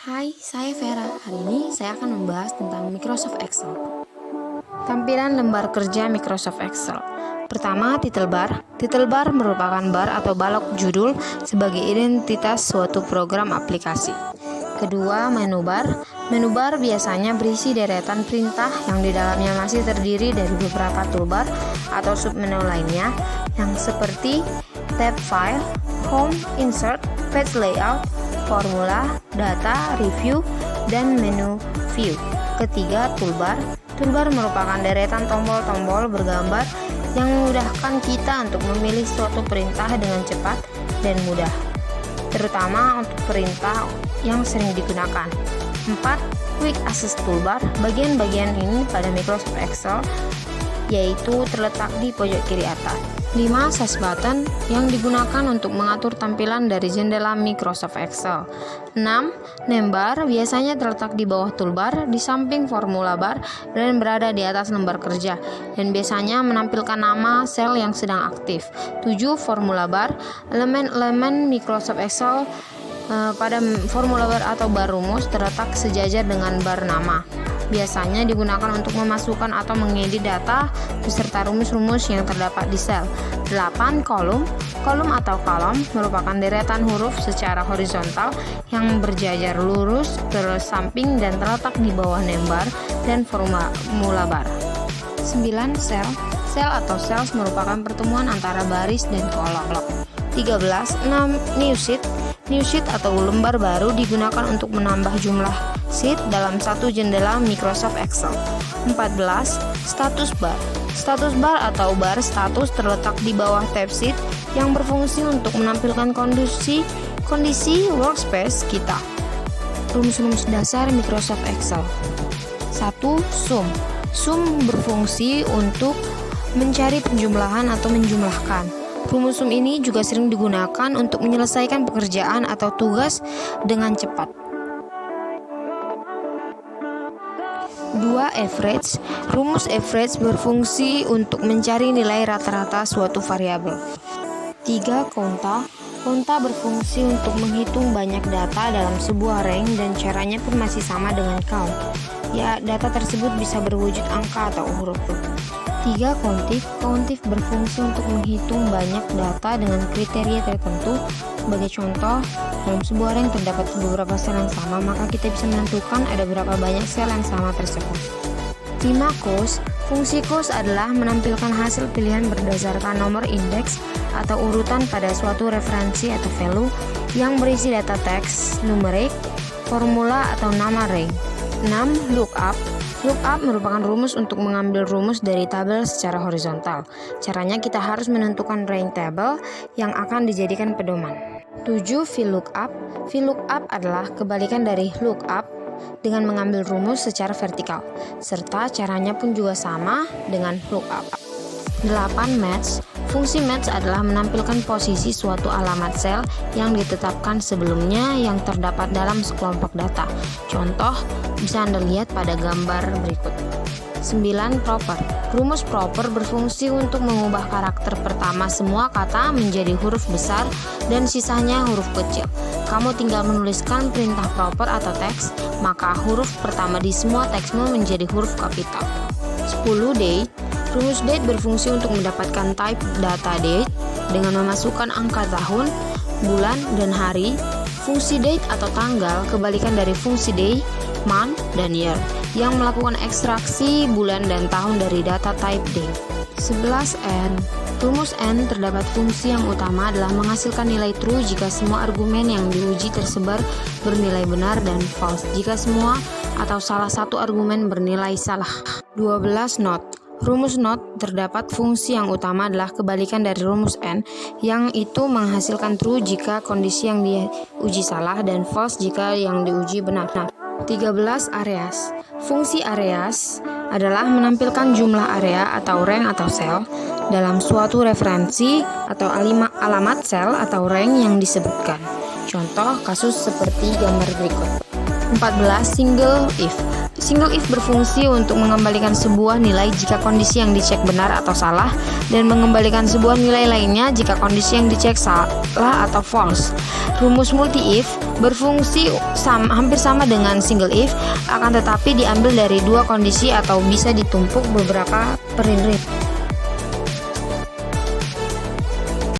Hai, saya Vera. Hari ini saya akan membahas tentang Microsoft Excel. Tampilan lembar kerja Microsoft Excel. Pertama, title bar. Title bar merupakan bar atau balok judul sebagai identitas suatu program aplikasi. Kedua, menu bar. Menu bar biasanya berisi deretan perintah yang di dalamnya masih terdiri dari beberapa toolbar atau submenu lainnya yang seperti tab file, home, insert, page layout, formula, data, review, dan menu view. Ketiga, toolbar. Toolbar merupakan deretan tombol-tombol bergambar yang memudahkan kita untuk memilih suatu perintah dengan cepat dan mudah, terutama untuk perintah yang sering digunakan. 4. Quick Access Toolbar. Bagian-bagian ini pada Microsoft Excel yaitu terletak di pojok kiri atas. 5. Size button yang digunakan untuk mengatur tampilan dari jendela Microsoft Excel. 6. Name bar biasanya terletak di bawah toolbar, di samping formula bar, dan berada di atas lembar kerja, dan biasanya menampilkan nama sel yang sedang aktif. 7. Formula bar. Elemen-elemen Microsoft Excel pada formula bar atau bar rumus terletak sejajar dengan bar nama. Biasanya digunakan untuk memasukkan atau mengedit data beserta rumus-rumus yang terdapat di sel. 8. Kolom. Kolom atau kolom merupakan deretan huruf secara horizontal yang berjajar lurus ke samping dan terletak di bawah name bar dan formula bar. 9. Sel. Sel atau cells merupakan pertemuan antara baris dan kolom. 13. New sheet. New sheet atau lembar baru digunakan untuk menambah jumlah sheet dalam satu jendela Microsoft Excel. 14. Status bar. Status bar atau bar status terletak di bawah tab sheet yang berfungsi untuk menampilkan kondisi workspace kita. Rumus-rumus dasar Microsoft Excel. 1. Sum. Sum berfungsi untuk mencari penjumlahan atau menjumlahkan. Rumus sum ini juga sering digunakan untuk menyelesaikan pekerjaan atau tugas dengan cepat. 2. Average. Rumus average berfungsi untuk mencari nilai rata-rata suatu variabel. 3. Konta. Konta berfungsi untuk menghitung banyak data dalam sebuah range dan caranya pun masih sama dengan count. Ya, data tersebut bisa berwujud angka atau huruf. 3. Countif. Countif berfungsi untuk menghitung banyak data dengan kriteria tertentu. Sebagai contoh, dalam sebuah range terdapat beberapa sel yang sama, maka kita bisa menentukan ada berapa banyak sel yang sama tersebut. 5. Cost. Fungsi cost adalah menampilkan hasil pilihan berdasarkan nomor indeks atau urutan pada suatu referensi atau value yang berisi data teks, numerik, formula atau nama range. 6. Lookup. Lookup merupakan rumus untuk mengambil rumus dari tabel secara horizontal. Caranya kita harus menentukan range tabel yang akan dijadikan pedoman. 7. VLOOKUP. VLOOKUP adalah kebalikan dari lookup dengan mengambil rumus secara vertikal, serta caranya pun juga sama dengan lookup. 8. Match. Fungsi match adalah menampilkan posisi suatu alamat sel yang ditetapkan sebelumnya yang terdapat dalam sekelompok data. Contoh bisa Anda lihat pada gambar berikut. 9. Proper. Rumus proper berfungsi untuk mengubah karakter pertama semua kata menjadi huruf besar dan sisanya huruf kecil. Kamu tinggal menuliskan perintah proper atau teks, maka huruf pertama di semua teksmu menjadi huruf kapital. 10. Date. Rumus date berfungsi untuk mendapatkan type data date dengan memasukkan angka tahun, bulan, dan hari. Fungsi date atau tanggal kebalikan dari fungsi day, month, dan year yang melakukan ekstraksi bulan dan tahun dari data type date. 11. N. Rumus N terdapat fungsi yang utama adalah menghasilkan nilai true jika semua argumen yang diuji tersebar bernilai benar dan false jika semua atau salah satu argumen bernilai salah. 12. Not. Rumus not terdapat fungsi yang utama adalah kebalikan dari rumus N, yang itu menghasilkan true jika kondisi yang diuji salah dan false jika yang diuji benar. 13. Areas. Fungsi areas adalah menampilkan jumlah area atau rank atau sel dalam suatu referensi atau alamat sel atau rank yang disebutkan. Contoh kasus seperti gambar berikut. 14. Single if. Single if berfungsi untuk mengembalikan sebuah nilai jika kondisi yang dicek benar atau salah, dan mengembalikan sebuah nilai lainnya jika kondisi yang dicek salah atau false. Rumus multi if berfungsi hampir sama dengan single if, akan tetapi diambil dari dua kondisi atau bisa ditumpuk beberapa per